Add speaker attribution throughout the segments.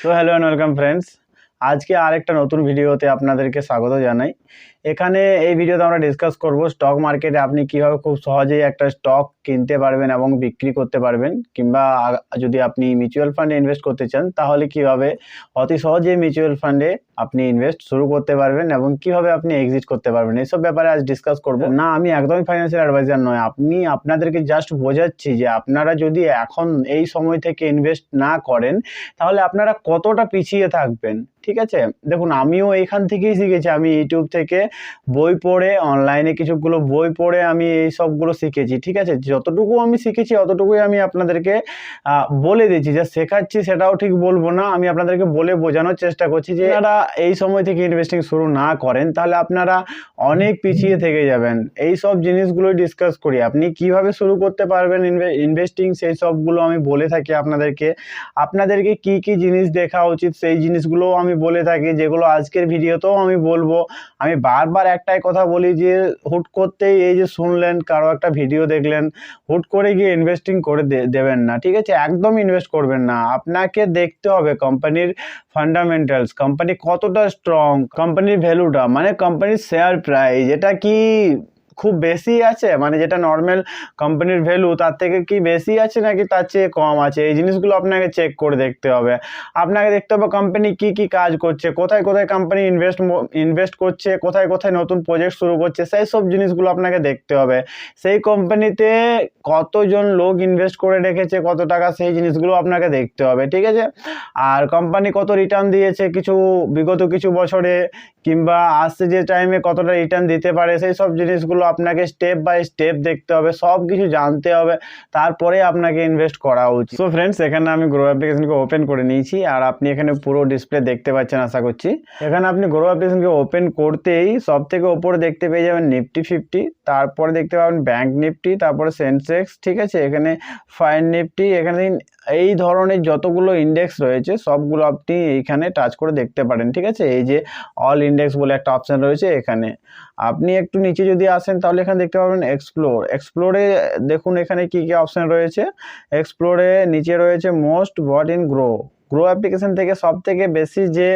Speaker 1: তো hello and welcome friends. আজকে আরেকটা নতুন ভিডিওতে আপনাদেরকে স্বাগত জানাই। এখানে এই ভিডিওতে আমরা ডিসকাস করব স্টক মার্কেটে আপনি কিভাবে খুব সহজেই একটা স্টক কিনতে পারবেন এবং বিক্রি করতে পারবেন, কিংবা যদি আপনি মিউচুয়াল ফান্ডে ইনভেস্ট করতে চান তাহলে কিভাবে অতি সহজেই মিউচুয়াল ফান্ডে আপনি ইনভেস্ট শুরু করতে পারবেন এবং কিভাবে আপনি এক্সিট করতে পারবেন, এইসব ব্যাপারে আজ ডিসকাস করব। না, আমি একদমই ফাইন্যান্সিয়াল অ্যাডভাইজার নয়, আপনি আপনাদেরকে জাস্ট বোঝাচ্ছি যে আপনারা যদি এখন এই সময় থেকে ইনভেস্ট না করেন তাহলে আপনারা কতটা পিছিয়ে থাকবেন। ঠিক আছে, দেখুন আমিও এখান থেকেই শিখেছি। আমি ইউটিউব থেকে বই পড়ে, অনলাইনে কিছুগুলো বই পড়ে আমি এই সবগুলো শিখেছি। ঠিক আছে, যতটুকু আমি শিখেছি অতটুকুই আমি আপনাদেরকে বলে দিচ্ছি। যা শেখাচ্ছি সেটাও ঠিক বলবো না, আমি আপনাদেরকে বলে বোঝানোর চেষ্টা করছি যে আপনারা এই সময় থেকে ইনভেস্টিং শুরু না করেন তাহলে আপনারা অনেক পিছিয়ে থেকে যাবেন। এই সব জিনিসগুলো ডিসকাস করি, আপনি কিভাবে শুরু করতে পারবেন ইনভেস্টিং, সেই সবগুলো আমি বলে থাকি আপনাদেরকে কি কি জিনিস দেখা উচিত সেই জিনিসগুলোও আমি বলে থাকি, যেগুলো আজকের ভিডিওতেও আমি বলবো। আমি বারবার একটাই কথা বলি যে হুট করতেই এই যে শুনলেন কারো একটা ভিডিও দেখলেন, হুট করে গিয়ে ইনভেস্টিং করে দেবেন না। ঠিক আছে, একদম ইনভেস্ট করবেন না। আপনাকে দেখতে হবে কোম্পানির ফান্ডামেন্টালস, কোম্পানি কতটা স্ট্রং, কোম্পানির ভ্যালুটা মানে কোম্পানির শেয়ার প্রাইস এটা কি খুব বেশি আছে, মানে যেটা নর্মাল কোম্পানির ভ্যালু তার থেকে কি বেশি আছে নাকি তার চেয়ে কম আছে, এই জিনিসগুলো আপনাকে চেক করে দেখতে হবে। আপনাকে দেখতে হবে কোম্পানি কি কি কাজ করছে, কোথায় কোথায় কোম্পানি ইনভেস্ট করছে, কোথায় কোথায় নতুন প্রজেক্ট শুরু করছে, সেই সব জিনিসগুলো আপনাকে দেখতে হবে। সেই কোম্পানিতে কতজন লোক ইনভেস্ট করে রেখেছে কত টাকা, সেই জিনিসগুলো আপনাকে দেখতে হবে। ঠিক আছে, আর কোম্পানি কত রিটার্ন দিয়েছে বিগত কিছু বছরে, কিংবা আসছে যে টাইমে কতটা রিটার্ন দিতে পারে, সেই সব জিনিসগুলো আপনাকে স্টেপ বাই স্টেপ দেখতে হবে, সব কিছু জানতে হবে, তারপরে আপনাকে ইনভেস্ট করা উচিত। সো ফ্রেন্ডস, এখানে আমি গ্রো অ্যাপ্লিকেশনকে ওপেন করে নিয়েছি আর আপনি এখানে পুরো ডিসপ্লে দেখতে পাচ্ছেন আশা করছি। এখানে আপনি গ্রো অ্যাপ্লিকেশনকে ওপেন করতেই সব থেকে ওপরে দেখতে পেয়ে যাবেন নিফটি 50, তারপরে দেখতে পাবেন ব্যাংক নিফটি, তারপরে সেন্সেক্স। ঠিক আছে, এখানে ফাইন নিফটি, এখানে এই ধরনের যতগুলো ইন্ডেক্স রয়েছে সবগুলো আপনি এইখানে টাচ করে দেখতে পারেন। ঠিক আছে, এই যে অল ইন্ডেক্স বলে একটা অপশন রয়েছে, এখানে আপনি একটু নিচে যদি আসেন তাহলে এখানে দেখতে পাবেন এক্সপ্লোরে দেখুন এখানে কি কি অপশন রয়েছে। এক্সপ্লোরে নিচে রয়েছে most bought in Groww application থেকে সব থেকে বেশি যে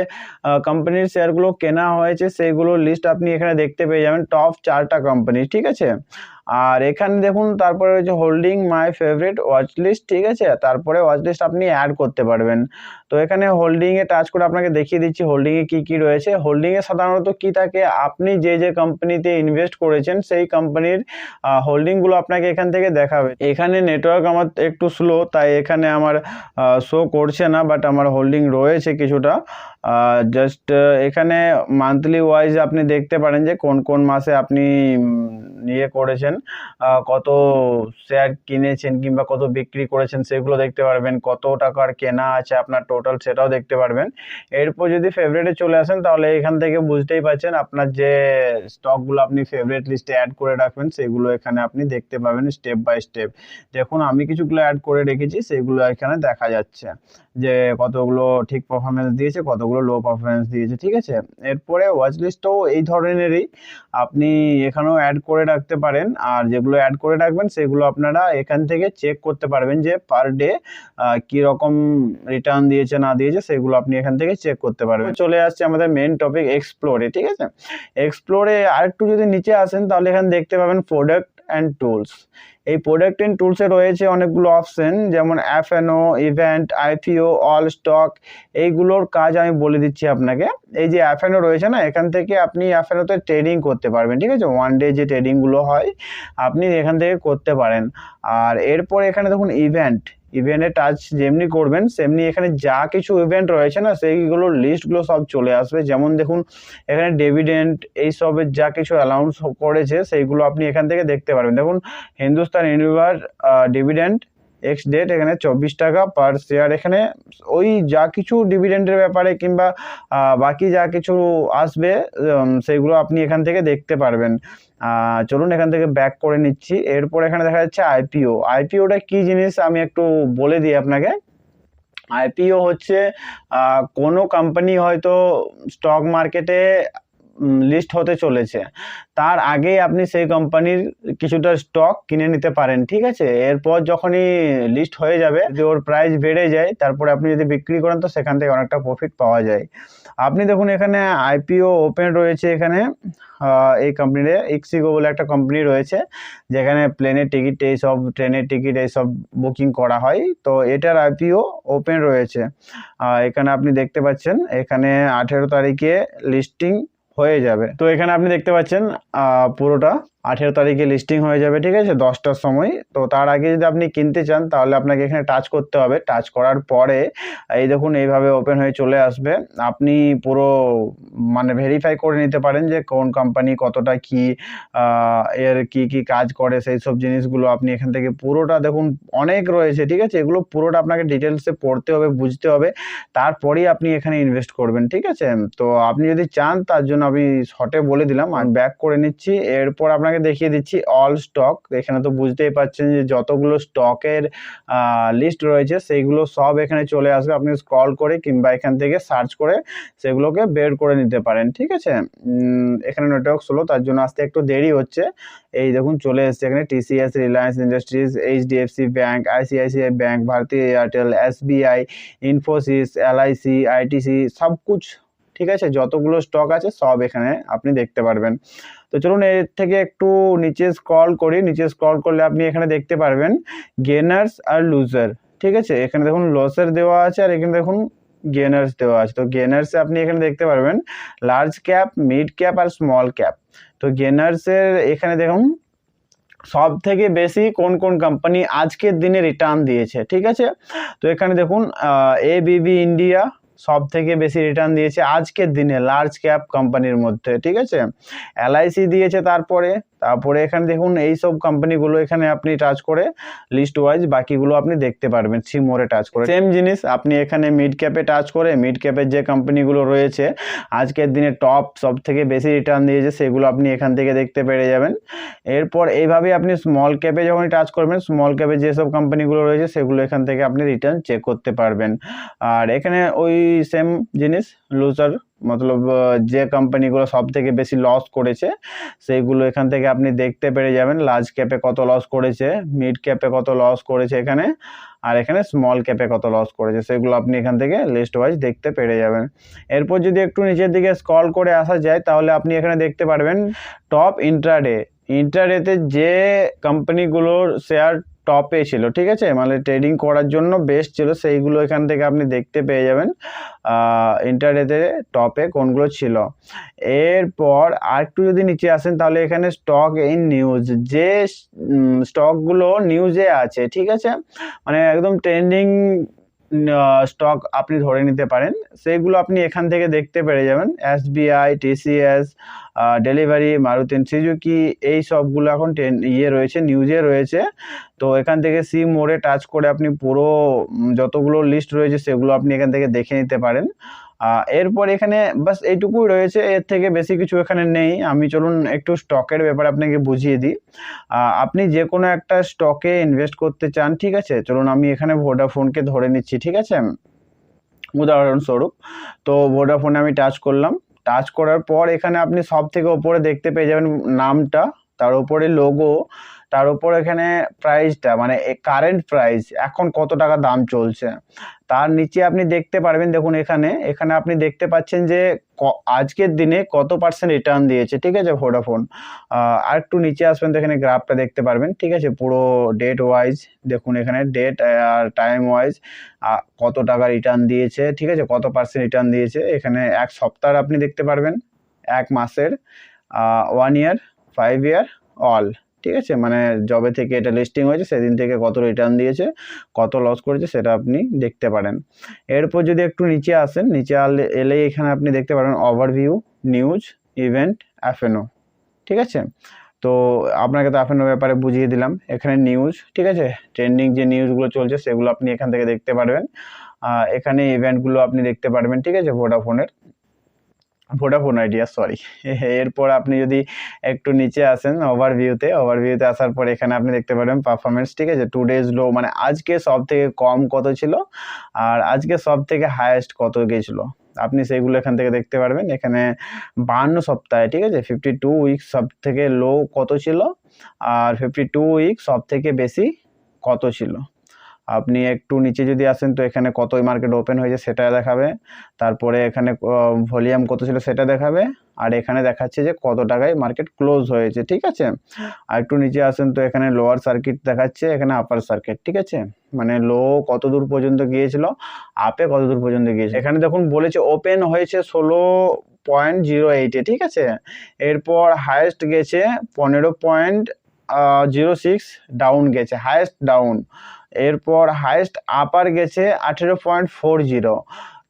Speaker 1: কোম্পানির শেয়ারগুলো কেনা হয়েছে সেইগুলো লিস্ট আপনি এখানে দেখতে পেয়ে যাবেন, টপ 4টা কোম্পানি। ঠিক আছে, আর এখানে দেখুন তারপরে রয়েছে holding my favourite watch list. ঠিক আছে, তারপরে ওয়াচ লিস্ট আপনি অ্যাড করতে পারবেন। তো এখানে হোল্ডিংয়ে টাচ করে আপনাকে দেখিয়ে দিচ্ছি হোল্ডিংয়ে কি কি রয়েছে। হোল্ডিংয়ে সাধারণত কি থাকে, আপনি যে যে কোম্পানিতে ইনভেস্ট করেছেন সেই কোম্পানির হোল্ডিংগুলো আপনাকে এখান থেকে দেখাবে। এখানে নেটওয়ার্ক আমার একটু স্লো, তাই এখানে আমার শো করছে না, বাট আমার হোল্ডিং রয়েছে কিছুটা। জাস্ট এখানে মান্থলি ওয়াইজ আপনি দেখতে পারেন যে কোন কোন মাসে আপনি নিয়ে করেছেন, কত শেয়ার কিনেছেন কিংবা কত বিক্রি করেছেন সেগুলো দেখতে পারবেন, কত টাকার কেনা আছে আপনার টোটাল সেটাও দেখতে পারবেন। এরপর যদি ফেভারিটে চলে আসেন তাহলে এখান থেকে বুঝতেই পারছেন আপনার যে স্টকগুলো আপনি ফেভারিট লিস্টে অ্যাড করে রাখবেন সেগুলো এখানে আপনি দেখতে পাবেন স্টেপ বাই স্টেপ। দেখুন আমি কিছুগুলো অ্যাড করে রেখেছি, সেগুলো এখানে দেখা যাচ্ছে যে কতগুলো ঠিক পারফরমেন্স দিয়েছে, কতগুলো লো পারফরমেন্স দিয়েছে। ঠিক আছে, এরপরে ওয়াচ লিস্টও এই ধরনেরই আপনি এখানেও অ্যাড করে রাখতে পারেন, আর যেগুলো অ্যাড করে রাখবেন সেগুলো আপনারা এখান থেকে চেক করতে পারবেন যে পার ডে কীরকম রিটার্ন দিয়েছে না দিয়েছে, সেগুলো আপনি এখান থেকে চেক করতে পারবেন। চলে আসছে আমাদের মেন টপিক এক্সপ্লোরে। ঠিক আছে, এক্সপ্লোরে আরেকটু যদি নিচে আসেন তাহলে এখানে দেখতে পাবেন প্রোডাক্ট অ্যান্ড টুলস। এই প্রোডাক্ট অ্যান্ড টুলসে রয়েছে অনেকগুলো অপশন, যেমন F&O, event, IPO, all stock, এইগুলোর কাজ আমি বলে দিচ্ছি আপনাকে। এই যে এফএনও রয়েছে না, এখান থেকে আপনি এফএনওতে ট্রেডিং করতে পারবেন। ঠিক আছে, ওয়ান ডে যে ট্রেডিংগুলো হয় আপনি এখান থেকে করতে পারেন। আর এরপর এখানে দেখুন ইভেন্টে টাচ যেমনি করবেন সেমনি এখানে যা কিছু ইভেন্ট রয়েছে না সেইগুলোর লিস্টগুলো সব চলে আসবে। যেমন দেখুন এখানে ডিভিডেন্ড এইসবের যা কিছু অ্যালাউন্স করেছে সেইগুলো আপনি এখান থেকে দেখতে পারবেন। দেখুন Hindustan Unilever dividend ex date, এখানে 24 টাকা পার শেয়ার। এখানে ওই যা কিছু ডিভিডেন্ডের ব্যাপারে কিংবা বাকি যা কিছু আসবে সেইগুলো আপনি এখান থেকে দেখতে পারবেন। চলুন এখান থেকে ব্যাক করে নিচ্ছি। এরপর এখানে দেখা যাচ্ছে আইপিওটা কি জিনিস আমি একটু বলে দিই আপনাকে। আইপিও হচ্ছে কোনো কোম্পানি হয়তো স্টক মার্কেটে লিস্ট হতে চলেছে, তার আগেই আপনি সেই কোম্পানির কিছুটা স্টক কিনে নিতে পারেন। ঠিক আছে, এরপর যখনই লিস্ট হয়ে যাবে, যদি ওর প্রাইস বেড়ে যায়, তারপরে আপনি যদি বিক্রি করেন তো সেখান থেকে অনেকটা প্রফিট পাওয়া যায়। আপনি দেখুন এখানে আইপিও ওপেন রয়েছে। এখানে এই কোম্পানিতে ইক্সিগো বলে একটা কোম্পানি রয়েছে, যেখানে প্লেনের টিকিট এইসব, ট্রেনের টিকিট এইসব বুকিং করা হয়। তো এটার আইপিও ওপেন রয়েছে। এখানে আপনি দেখতে পাচ্ছেন, এখানে 18 তারিখে লিস্টিং হয়ে যাবে। তো এখানে আপনি দেখতে পাচ্ছেন পুরোটা 18 তারিখে লিস্টিং হয়ে যাবে। ঠিক আছে, 10টার সময়। তো তার আগে যদি আপনি কিনতে চান তাহলে আপনাকে এখানে টাচ করতে হবে। টাচ করার পরে এই দেখুন এইভাবে ওপেন হয়ে চলে আসবে। আপনি পুরো মানে ভেরিফাই করে নিতে পারেন যে কোন কোম্পানি কতটা কি এর কি কাজ করে, সেই সব জিনিসগুলো আপনি এখান থেকে পুরোটা দেখুন অনেক রয়েছে। ঠিক আছে, এগুলো পুরোটা আপনাকে ডিটেলসে পড়তে হবে, বুঝতে হবে, তারপরেই আপনি এখানে ইনভেস্ট করবেন। ঠিক আছে, তো আপনি যদি চান তার জন্য আমি শর্টে বলে দিলাম। আমি ব্যাক করে নিচ্ছি, এরপর আপনাকে দেখিয়ে দিচ্ছি অল স্টক। এখানে তো বুঝতেই পারছেন যে যতগুলো স্টকের লিস্ট রয়েছে সেইগুলো সব এখানে চলে আসবে। আপনি স্ক্রল করে কিংবা এখান থেকে সার্চ করে সেগুলোকে বের করে নিতে পারেন। ঠিক আছে, এখানে নেটওয়ার্ক স্লো, তার জন্য আসতে একটু দেরি হচ্ছে। এই দেখুন চলে এসছে এখানে TCS, Reliance Industries, HDFC Bank, ICICI Bank, Bharti Airtel, SBI, Infosys, LIC, ITC, সব কুছ। ঠিক আছে, যতগুলো স্টক আছে সব এখানে আপনি দেখতে পারবেন। তো চলুন এর থেকে একটু নিচে স্ক্রল করি। নিচে স্ক্রল করলে আপনি এখানে দেখতে পারবেন গেনার্স আর লুজার। ঠিক আছে, এখানে দেখুন লসের দেওয়া আছে, আর এখানে দেখুন গেনার্স দেওয়া আছে। তো গেনার্সে আপনি এখানে দেখতে পারবেন লার্জ ক্যাপ, মিড ক্যাপ আর স্মল ক্যাপ। তো গেনার্সের এখানে দেখুন সব থেকে বেশি কোন কোন কোম্পানি আজকের দিনে রিটার্ন দিয়েছে। ঠিক আছে, তো এখানে দেখুন এবিবি ইন্ডিয়া সব থেকে বেশি রিটার্ন দিয়েছে আজকের দিনে লার্জ ক্যাপ কোম্পানির মধ্যে। ঠিক আছে, এলআইসি দিয়েছে, তারপরে এখানে দেখুন এই সব কোম্পানিগুলো এখানে আপনি টাচ করে লিস্ট ওয়াইজ বাকিগুলো আপনি দেখতে পারবেন। সি মোরে টাচ করে সেম জিনিস আপনি এখানে মিড ক্যাপে টাচ করে মিড ক্যাপের যে কোম্পানিগুলো রয়েছে আজকের দিনে টপ সব থেকে বেশি রিটার্ন দিয়েছে সেগুলো আপনি এখান থেকে দেখতে পেরে যাবেন। এরপর এইভাবে আপনি স্মল ক্যাপে যখন টাচ করবেন, স্মল ক্যাপে যেসব কোম্পানিগুলো রয়েছে সেগুলো এখান থেকে আপনি রিটার্ন চেক করতে পারবেন। আর এখানে ওই সেম জিনিস লুজার মতলব যে কোম্পানিগুলো সব থেকে বেশি লস করেছে সেইগুলো এখান থেকে আপনি দেখতে পেরে যাবেন। লার্জ ক্যাপে কত লস করেছে, মিড ক্যাপে কত লস করেছে এখানে, আর এখানে স্মল ক্যাপে কত লস করেছে সেগুলো আপনি এখান থেকে লিস্ট ওয়াইজ দেখতে পেরে যাবেন। এরপর যদি একটু নিচের দিকে স্ক্রল করে আসা যায় তাহলে আপনি এখানে দেখতে পারবেন টপ ইন্ট্রাডেতে যে কোম্পানিগুলোর শেয়ার টপে ছিল। ঠিক আছে, মানে ট্রেডিং করার জন্য বেস্ট ছিল, সেইগুলো এখান থেকে আপনি দেখতে পেয়ে যাবেন ইন্টারডেতে টপে কোনগুলো ছিল। এরপর আর একটু যদি নিচে আসেন তাহলে এখানে স্টক ইন নিউজ, যে স্টকগুলো নিউজে আছে। ঠিক আছে, মানে একদম ট্রেন্ডিং স্টক আপনি ধরে নিতে পারেন, সেইগুলো আপনি এখান থেকে দেখতে পেরে যাবেন। SBI, TCS, delivery, Maruti Suzuki, এই সবগুলো এখন রয়েছে, নিউজে রয়েছে। তো এখান থেকে সি মোড়ে টাচ করে আপনি পুরো যতগুলো লিস্ট রয়েছে সেগুলো আপনি এখান থেকে দেখে নিতে পারেন। এরপর এখানে বাস এইটুকুই রয়েছে, এর থেকে বেশি কিছু এখানে নেই। আমি চলুন একটু স্টকের ব্যাপারে আপনাকে বুঝিয়ে দিই। আপনি যে কোনো একটা স্টকে ইনভেস্ট করতে চান, ঠিক আছে, চলুন আমি এখানে ভোডাফোনকে ধরে নিচ্ছি। ঠিক আছে, উদাহরণস্বরূপ। তো ভোডাফোনে আমি টাচ করলাম। টাচ করার পর এখানে আপনি সব থেকে ওপরে দেখতে পেয়ে যাবেন নামটা, তার উপরে লোগো, তার উপর এখানে প্রাইসটা, মানে কারেন্ট প্রাইস এখন কত টাকা দাম চলছে। তার নিচে আপনি দেখতে পারবেন, দেখুন এখানে আপনি দেখতে পাচ্ছেন যে আজকের দিনে কত % রিটার্ন দিয়েছে। ঠিক আছে, ভোডাফোন। আর একটু নিচে আসবেন তো এখানে গ্রাফটা দেখতে পারবেন। ঠিক আছে, পুরো ডেট ওয়াইজ দেখুন, এখানে ডেট আর টাইম ওয়াইজ কত টাকা রিটার্ন দিয়েছে। ঠিক আছে, কত % রিটার্ন দিয়েছে। এখানে এক সপ্তাহের আপনি দেখতে পারবেন, এক মাসের, 1 ইয়ার, 5 ইয়ার, অল। ঠিক আছে, মানে যবে থেকে এটা লিস্টিং হয়েছে সেদিন থেকে কত রিটার্ন দিয়েছে, কত লস করেছে সেটা আপনি দেখতে পারেন। এরপর যদি একটু নিচে আসেন, নিচে এলেই এখানে আপনি দেখতে পারেন ওভারভিউ, নিউজ, ইভেন্ট, এফএনও। ঠিক আছে, তো আপনাকে তো এফএনও ব্যাপারে বুঝিয়ে দিলাম। এখানে নিউজ, ঠিক আছে, ট্রেন্ডিং যে নিউজগুলো চলছে সেগুলো আপনি এখান থেকে দেখতে পারবেন। এখানে ইভেন্টগুলো আপনি দেখতে পারবেন। ঠিক আছে, ভোডাফোন আইডিয়া, সরি। এরপর আপনি যদি একটু নিচে আসেন ওভারভিউতে আসার পর এখানে আপনি দেখতে পারবেন পারফরমেন্স। ঠিক আছে, 2 ডেজ লো, মানে আজকে সব থেকে কম কত ছিল আর আজকে সব থেকে হায়েস্ট কত গেছিলো আপনি সেইগুলো এখান থেকে দেখতে পারবেন। এখানে 52 সপ্তাহে, ঠিক আছে, 52 উইক সব থেকে লো কত ছিল আর 52 উইক সব থেকে বেশি কত ছিল। আপনি একটু নিচে যদি আসেন তো এখানে কত মার্কেট ওপেন হয়েছে সেটা দেখাবে, তারপরে এখানে ভলিউম কত ছিল সেটা দেখাবে, আর এখানে দেখাচ্ছে যে কত টাকায় মার্কেট ক্লোজ হয়েছে, ঠিক আছে। আর একটু নিচে আসেন তো এখানে লোয়ার সার্কিট দেখাচ্ছে, এখানে আপার সার্কিট, ঠিক আছে, মানে লো কত দূর পর্যন্ত গিয়েছিল, আপে কত দূর পর্যন্ত গিয়েছে। এখানে দেখুন বলেছে ওপেন হয়েছে 16.08-এ, ঠিক আছে, এরপর হায়েস্ট গেছে 15.06 ডাউন গেছে, হায়েস্ট ডাউন। এরপর হায়েস্ট আপার গেছে 18.40,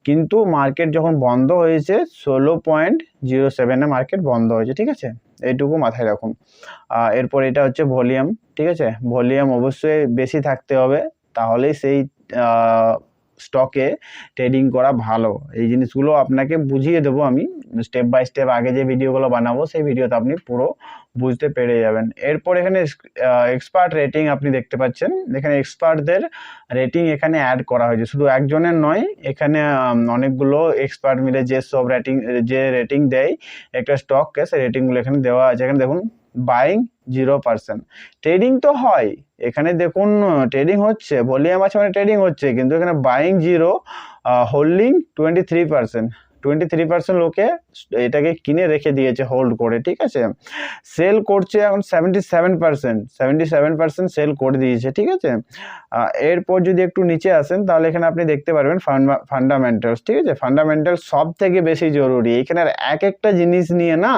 Speaker 1: কিন্তু মার্কেট যখন বন্ধ হয়েছে 16.07-এ মার্কেট বন্ধ হয়েছে, ঠিক আছে, এইটুকু মাথায় রাখুন। এরপর এটা হচ্ছে ভলিউম, ঠিক আছে, ভলিউম অবশ্যই বেশি থাকতে হবে, তাহলেই সেই স্টকে ট্রেডিং করা ভালো। এই জিনিসগুলো আপনাকে বুঝিয়ে দেবো আমি স্টেপ বাই স্টেপ, আগে যে ভিডিওগুলো বানাবো সেই ভিডিওতে আপনি পুরো বুঝতে পেরে যাবেন। এরপর এখানে এক্সপার্ট রেটিং আপনি দেখতে পাচ্ছেন, এখানে এক্সপার্টদের রেটিং এখানে অ্যাড করা হয়েছে, শুধু একজনের নয়, এখানে অনেকগুলো এক্সপার্ট মিলে যে সব রেটিং দেয় একটা স্টককে, সেই রেটিংগুলো এখানে দেওয়া আছে। এখানে দেখুন বাইং 0%, ট্রেডিং তো হয়, এখানে দেখুন ট্রেডিং হচ্ছে, ভলিউম আছে মানে ট্রেডিং হচ্ছে, কিন্তু এখানে বাইং 0, হোল্ডিং 23%, লোকে এটাকে কিনে রেখে দিয়েছে হোল্ড করে, ঠিক আছে। সেল করছে এখন 77% সেল করে দিয়েছে, ঠিক আছে। এরপর যদি একটু নিচে আসেন তাহলে এখানে আপনি দেখতে পারবেন ফান্ডামেন্টালস, ঠিক আছে, ফান্ডামেন্টালস সব থেকে বেশি জরুরি। এখানে এক একটা জিনিস নিয়ে না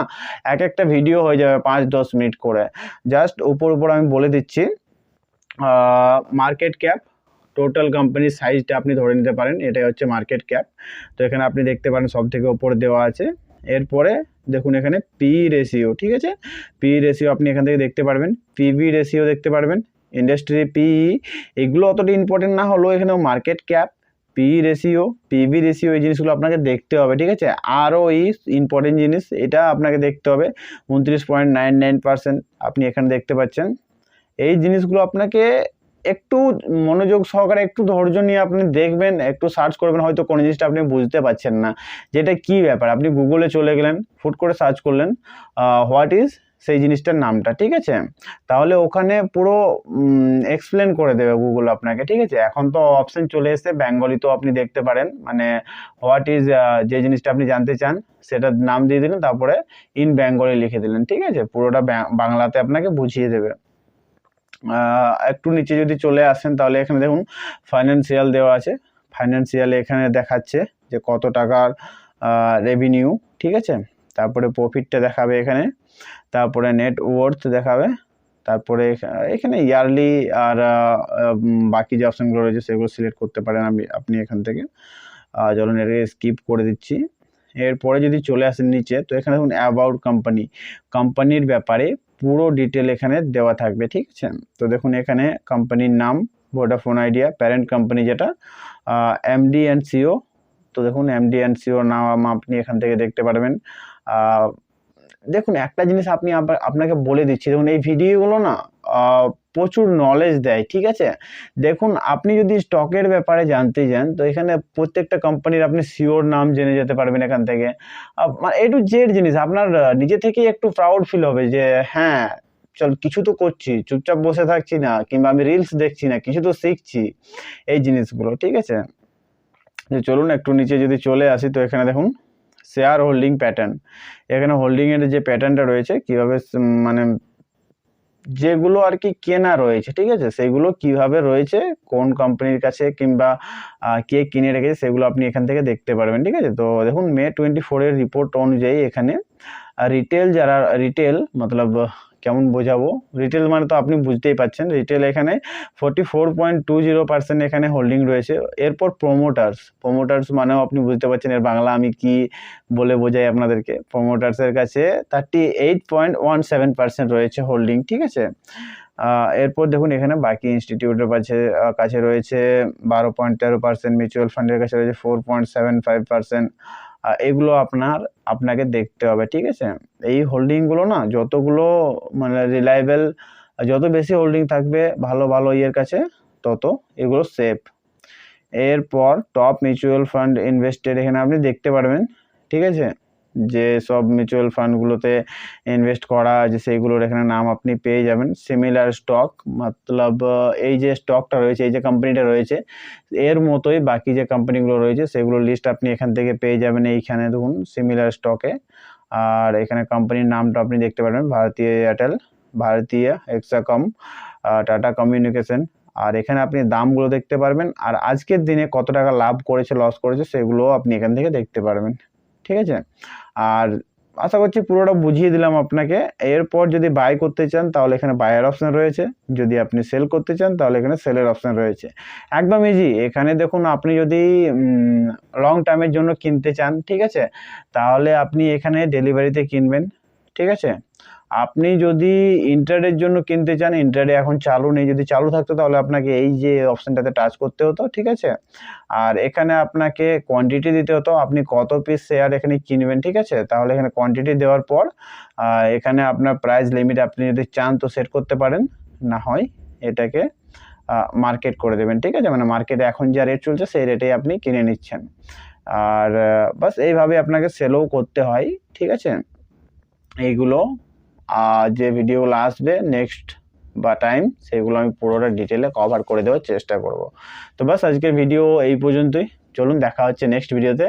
Speaker 1: এক একটা ভিডিও হয়ে যাবে 5-10 মিনিট করে, জাস্ট উপর আমি বলে দিচ্ছি। মার্কেট ক্যাপ, টোটাল কোম্পানির সাইজটা আপনি ধরে নিতে পারেন, এটাই হচ্ছে মার্কেট ক্যাপ। তো এখানে আপনি দেখতে পারেন সব থেকে ওপরে দেওয়া আছে। এরপরে দেখুন এখানে পি রেশিও, ঠিক আছে, পি রেশিও আপনি এখান থেকে দেখতে পারবেন, পিভি রেশিও দেখতে পারবেন, ইন্ডাস্ট্রি পিই, এগুলো অতটা ইম্পর্টেন্ট না হলেও এখানে market cap, P ratio, PV ratio, এই জিনিসগুলো আপনাকে দেখতে হবে, ঠিক আছে। আরও এই ইম্পর্টেন্ট জিনিস, এটা আপনাকে দেখতে হবে 29.99% আপনি এখানে দেখতে পাচ্ছেন। এই জিনিসগুলো আপনাকে একটু মনোযোগ সহকারে, একটু ধৈর্য নিয়ে আপনি দেখবেন, একটু সার্চ করবেন, হয়তো কোনো জিনিসটা আপনি বুঝতে পারছেন না যেটা কি ব্যাপার, আপনি গুগলে চলে গেলেন, ফুট করে সার্চ করলেন হোয়াট ইজ সেই জিনিসটার নামটা, ঠিক আছে, তাহলে ওখানে পুরো এক্সপ্লেন করে দেবে গুগল আপনাকে, ঠিক আছে। এখন তো অপশন চলে এসেছে বেঙ্গলিতেও আপনি দেখতে পারেন, মানে হোয়াট ইজ যে জিনিসটা আপনি জানতে চান সেটার নাম দিয়ে দিলেন, তারপরে ইন বেঙ্গলি লিখে দিলেন, ঠিক আছে, পুরোটা বাংলাতে আপনাকে বুঝিয়ে দেবে। একটু নিচে যদি চলে আসেন তাহলে এখানে দেখুন ফাইন্যান্সিয়াল দেওয়া আছে, ফাইন্যান্সিয়ালে এখানে দেখাচ্ছে যে কত টাকার রেভিনিউ, ঠিক আছে, তারপরে প্রফিটটা দেখাবে এখানে, তারপরে নেট ওয়ার্থ দেখাবে, তারপরে এখানে ইয়ারলি আর বাকি যে অপশানগুলো রয়েছে সেগুলো সিলেক্ট করতে পারেন আপনি এখান থেকে। চলুন এটাকে স্কিপ করে দিচ্ছি। এরপরে যদি চলে আসেন নিচে তো এখানে দেখুন অ্যাবাউট কোম্পানির ব্যাপারে পুরো ডিটেল এখানে দেওয়া থাকবে, ঠিক আছে। তো দেখুন এখানে কোম্পানির নাম ভোডাফোন আইডিয়া, প্যারেন্ট কোম্পানি যেটা, এমডি অ্যান্ড সিও, তো দেখুন এমডি অ্যান্ড সিওর নাম আপনি এখান থেকে দেখতে পারবেন। দেখুন একটা জিনিস আপনাকে বলে দিচ্ছি, দেখুন এই ভিডিওগুলো না প্রচুর নলেজ দেয়, ঠিক আছে। দেখুন আপনি যদি স্টকের ব্যাপারে জানতে চান তো এখানে প্রত্যেকটা কোম্পানির আপনি সিওর নাম জেনে যেতে পারবেন এখান থেকে, মানে এ টু জেড জিনিস আপনার নিজে থেকেই একটু প্রাউড ফিল হবে যে হ্যাঁ চল কিছু তো করছি, চুপচাপ বসে থাকছি না, কিংবা আমি রিলস দেখছি না, কিছু তো শিখছি, এই জিনিসগুলো, ঠিক আছে। চলুন একটু নিচে যদি চলে আসি তো এখানে দেখুন শেয়ার হোল্ডিং প্যাটার্ন, এখানে হোল্ডিংয়ের যে প্যাটার্নটা রয়েছে কীভাবে, মানে যেগুলো আর কি কেনা রয়েছে, ঠিক আছে, সেগুলো কিভাবে রয়েছে, কোন কোম্পানির কাছে কিংবা কে কিনে রেখেছে সেগুলো আপনি এখান থেকে দেখতে পারবেন, ঠিক আছে। তো দেখুন মে 24-এর রিপোর্ট অনুযায়ী এখানে রিটেল মতলব কেমন বোঝাবো, রিটেল মানে তো আপনি বুঝতেই পারছেন, রিটেল এখানে 44.20% এখানে হোল্ডিং রয়েছে। এরপর প্রোমোটার্স মানেও আপনি বুঝতে পারছেন এর বাংলা আমি কি বলে বোঝাই আপনাদেরকে, প্রোমোটার্সের কাছে 38.17% রয়েছে হোল্ডিং, ঠিক আছে। এরপর দেখুন এখানে বাকি ইনস্টিটিউটের কাছে রয়েছে 12.13%, মিউচুয়াল ফান্ডের কাছে রয়েছে 4.75%, এগুলো আপনাকে দেখতে হবে, ঠিক আছে। এই হোল্ডিংগুলো না যতগুলো মানে রিলায়েবল, যত বেশি হোল্ডিং থাকবে ভালো ইয়ের কাছে তত এগুলো সেফ, এরপর টপ মিউচুয়াল ফান্ড ইনভেস্টেড এখানে আপনি দেখতে পারবেন, ঠিক আছে, যে সব মিউচুয়াল ফান্ডগুলোতে ইনভেস্ট করা আছে সেইগুলোর এখানে নাম আপনি পেয়ে যাবেন। সিমিলার স্টক মতলব এই যে স্টকটা রয়েছে, এই যে কোম্পানিটা রয়েছে, এর মতোই বাকি যে কোম্পানিগুলো রয়েছে সেগুলোর লিস্ট আপনি এখান থেকে পেয়ে যাবেন এইখানে দেখুন সিমিলার স্টকে। আর এখানে কোম্পানির নামটা আপনি দেখতে পারবেন, ভারতীয় এয়ারটেল, ভারতীয় হেক্সাকম, টাটা কমিউনিকেশন। আর এখানে আপনি দামগুলো দেখতে পারবেন, আর আজকের দিনে কত টাকা লাভ করেছে লস করেছে সেগুলো আপনি এখান থেকে দেখতে পারবেন, ঠিক আছে। আর আশা করছি পুরোটা বুঝিয়ে দিলাম আপনাকে। এরপর যদি বাই করতে চান তাহলে এখানে বায়ার অপশন রয়েছে, যদি আপনি সেল করতে চান তাহলে এখানে সেলের অপশন রয়েছে। একদম ইজি। এখানে দেখুন আপনি যদি লং টার্মের জন্য কিনতে চান, ঠিক আছে, তাহলে আপনি এখানে ডেলিভারিতে কিনবেন, ঠিক আছে। আপনি যদি ইন্ট্রাডের জন্য কিনতে চান, ইন্ট্রাডে এখন চালু নেই, যদি চালু থাকতো তাহলে আপনাকে এই যে অপশনটাতে টাচ করতে হতো, ঠিক আছে। আর এখানে আপনাকে কোয়ান্টিটি দিতে হতো, আপনি কত পিস শেয়ার এখানে কিনবেন, ঠিক আছে। তাহলে এখানে কোয়ান্টিটি দেওয়ার পর এখানে আপনার প্রাইস লিমিট আপনি যদি চান তো সেট করতে পারেন, না হয় এটাকে মার্কেট করে দেবেন, ঠিক আছে, মানে মার্কেটে এখন যা রেট চলছে সেই রেটেই আপনি কিনে নিচ্ছেন। আর বাস এইভাবে আপনাকে সেলও করতে হয়, ঠিক আছে। এইগুলো যে ভিডিওগুলো আসবে নেক্সট বা টাইম সেগুলো আমি পুরোটা ডিটেলে কভার করে দেওয়ার চেষ্টা করব। তো বাস আজকের ভিডিও এই পর্যন্তই, চলুন দেখা হচ্ছে নেক্সট ভিডিওতে।